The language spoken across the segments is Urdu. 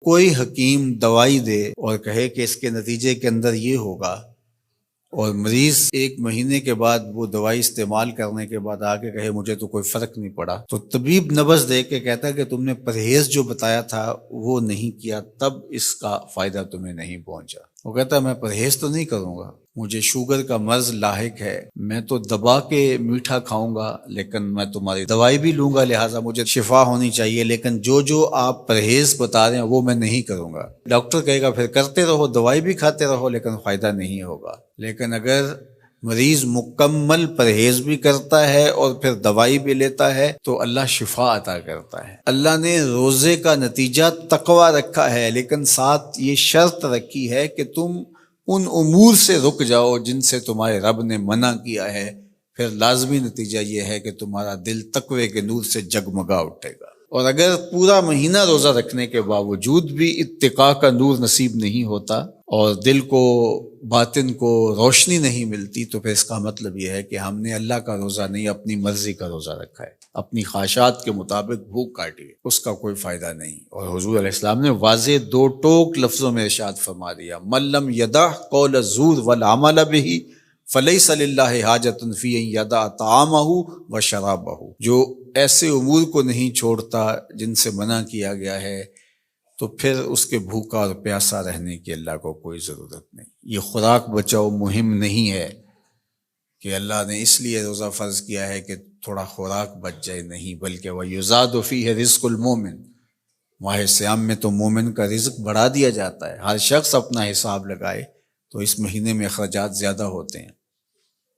کوئی حکیم دوائی دے اور کہے کہ اس کے نتیجے کے اندر یہ ہوگا، اور مریض ایک مہینے کے بعد وہ دوائی استعمال کرنے کے بعد آگے کہے مجھے تو کوئی فرق نہیں پڑا، تو طبیب نبض دے کے کہتا ہے کہ تم نے پرہیز جو بتایا تھا وہ نہیں کیا، تب اس کا فائدہ تمہیں نہیں پہنچا۔ وہ کہتا ہے میں پرہیز تو نہیں کروں گا، مجھے شوگر کا مرض لاحق ہے، میں تو دبا کے میٹھا کھاؤں گا لیکن میں تمہاری دوائی بھی لوں گا، لہٰذا مجھے شفا ہونی چاہیے، لیکن جو آپ پرہیز بتا رہے ہیں وہ میں نہیں کروں گا۔ ڈاکٹر کہے گا پھر کرتے رہو، دوائی بھی کھاتے رہو لیکن فائدہ نہیں ہوگا۔ لیکن اگر مریض مکمل پرہیز بھی کرتا ہے اور پھر دوائی بھی لیتا ہے تو اللہ شفا عطا کرتا ہے۔ اللہ نے روزے کا نتیجہ تقوی رکھا ہے، لیکن ساتھ یہ شرط رکھی ہے کہ تم ان امور سے رک جاؤ جن سے تمہارے رب نے منع کیا ہے، پھر لازمی نتیجہ یہ ہے کہ تمہارا دل تقوی کے نور سے جگمگا اٹھے گا۔ اور اگر پورا مہینہ روزہ رکھنے کے باوجود بھی اتقاء کا نور نصیب نہیں ہوتا اور دل کو باطن کو روشنی نہیں ملتی، تو پھر اس کا مطلب یہ ہے کہ ہم نے اللہ کا روزہ نہیں اپنی مرضی کا روزہ رکھا ہے، اپنی خواہشات کے مطابق بھوک کاٹی ہے، اس کا کوئی فائدہ نہیں۔ اور حضور علیہ السلام نے واضح دو ٹوک لفظوں میں ارشاد فرما دیا، من لم یدع قول الزور والعمل به فلیس للہ حاجۃ فی ان یدع طعامہ و شرابہ، جو ایسے امور کو نہیں چھوڑتا جن سے منع کیا گیا ہے تو پھر اس کے بھوکا اور پیاسا رہنے کی اللہ کو کوئی ضرورت نہیں۔ یہ خوراک بچاؤ مہم نہیں ہے کہ اللہ نے اس لیے روزہ فرض کیا ہے کہ تھوڑا خوراک بچ جائے، نہیں، بلکہ وَيُزَادُ فِيهِ رِزْقُ الْمُؤْمِنِ، ماہ سیام میں تو مومن کا رزق بڑھا دیا جاتا ہے۔ ہر شخص اپنا حساب لگائے تو اس مہینے میں اخراجات زیادہ ہوتے ہیں،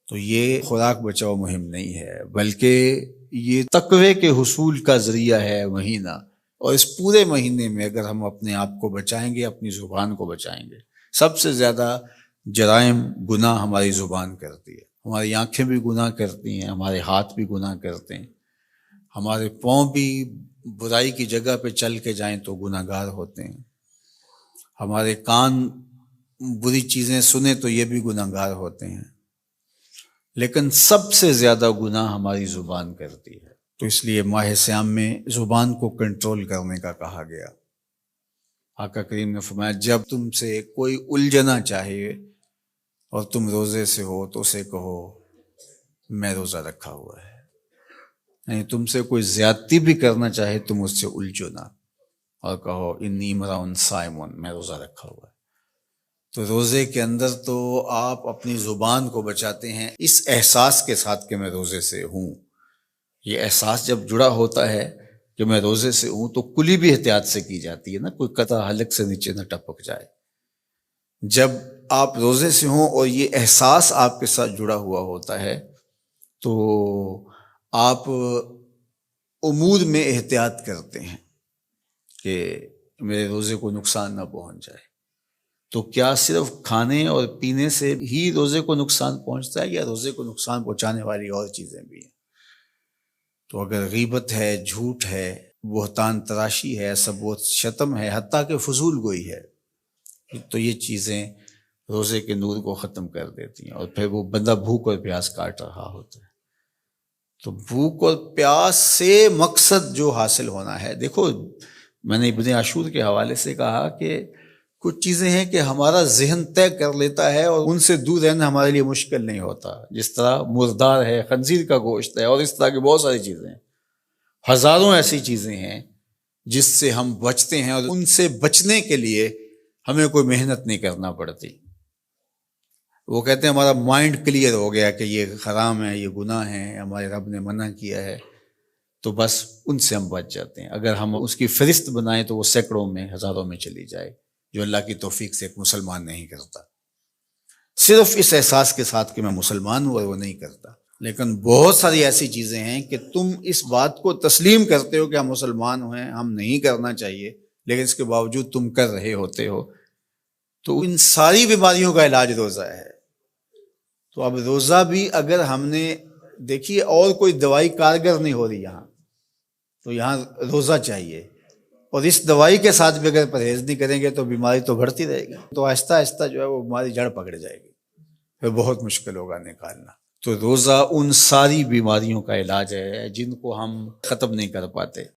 تو یہ خوراک بچاؤ مہم نہیں ہے، بلکہ یہ تقوی کے حصول کا ذریعہ ہے مہینہ۔ اور اس پورے مہینے میں اگر ہم اپنے آپ کو بچائیں گے، اپنی زبان کو بچائیں گے، سب سے زیادہ جرائم گناہ ہماری زبان کرتی ہے، ہماری آنکھیں بھی گناہ کرتی ہیں، ہمارے ہاتھ بھی گناہ کرتے ہیں، ہمارے پاؤں بھی برائی کی جگہ پہ چل کے جائیں تو گناہ گار ہوتے ہیں، ہمارے کان بری چیزیں سنیں تو یہ بھی گناہ گار ہوتے ہیں، لیکن سب سے زیادہ گناہ ہماری زبان کرتی ہے۔ تو اس لیے ماہ سیام میں زبان کو کنٹرول کرنے کا کہا گیا۔ آقا کریم نے فرمایا جب تم سے کوئی الجھنا چاہے اور تم روزے سے ہو تو اسے کہو میں روزہ رکھا ہوا ہے، یعنی تم سے کوئی زیادتی بھی کرنا چاہے تم اس سے الجھو نہ، اور کہو انی امرؤ صائم، میں روزہ رکھا ہوا ہے۔ تو روزے کے اندر تو آپ اپنی زبان کو بچاتے ہیں اس احساس کے ساتھ کہ میں روزے سے ہوں۔ یہ احساس جب جڑا ہوتا ہے کہ میں روزے سے ہوں تو کلی بھی احتیاط سے کی جاتی ہے نا، کوئی قطع حلق سے نیچے نہ ٹپک جائے۔ جب آپ روزے سے ہوں اور یہ احساس آپ کے ساتھ جڑا ہوا ہوتا ہے تو آپ امور میں احتیاط کرتے ہیں کہ میرے روزے کو نقصان نہ پہنچ جائے۔ تو کیا صرف کھانے اور پینے سے ہی روزے کو نقصان پہنچتا ہے یا روزے کو نقصان پہنچانے والی اور چیزیں بھی ہیں؟ تو اگر غیبت ہے، جھوٹ ہے، بہتان تراشی ہے، سب و شتم ہے، حتیٰ کہ فضول گوئی ہے، تو یہ چیزیں روزے کے نور کو ختم کر دیتی ہیں، اور پھر وہ بندہ بھوک اور پیاس کاٹ رہا ہوتا ہے۔ تو بھوک اور پیاس سے مقصد جو حاصل ہونا ہے، دیکھو میں نے ابن عاشور کے حوالے سے کہا کہ کچھ چیزیں ہیں کہ ہمارا ذہن طے کر لیتا ہے اور ان سے دور رہنا ہمارے لیے مشکل نہیں ہوتا، جس طرح مردار ہے، خنزیر کا گوشت ہے، اور اس طرح کی بہت ساری چیزیں ہیں، ہزاروں ایسی چیزیں ہیں جس سے ہم بچتے ہیں، اور ان سے بچنے کے لیے ہمیں کوئی محنت نہیں کرنا پڑتی۔ وہ کہتے ہیں ہمارا مائنڈ کلیئر ہو گیا کہ یہ حرام ہے، یہ گناہ ہے، ہمارے رب نے منع کیا ہے، تو بس ان سے ہم بچ جاتے ہیں۔ اگر ہم اس کی فہرست بنائیں تو وہ سینکڑوں میں، ہزاروں میں چلی جائے، جو اللہ کی توفیق سے ایک مسلمان نہیں کرتا۔ صرف اس احساس کے ساتھ کہ میں مسلمان ہوں، اور وہ نہیں کرتا۔ لیکن بہت ساری ایسی چیزیں ہیں کہ تم اس بات کو تسلیم کرتے ہو کہ ہم مسلمان ہیں، ہم نہیں کرنا چاہیے، لیکن اس کے باوجود تم کر رہے ہوتے ہو، تو ان ساری بیماریوں کا علاج روزہ ہے۔ تو اب روزہ بھی اگر ہم نے دیکھیے اور کوئی دوائی کارگر نہیں ہو رہی یہاں، تو یہاں روزہ چاہیے، اور اس دوائی کے ساتھ بھی اگر پرہیز نہیں کریں گے تو بیماری تو بڑھتی رہے گی، تو آہستہ آہستہ جو ہے وہ بیماری جڑ پکڑ جائے گی، پھر بہت مشکل ہوگا نکالنا۔ تو روزہ ان ساری بیماریوں کا علاج ہے جن کو ہم ختم نہیں کر پاتے۔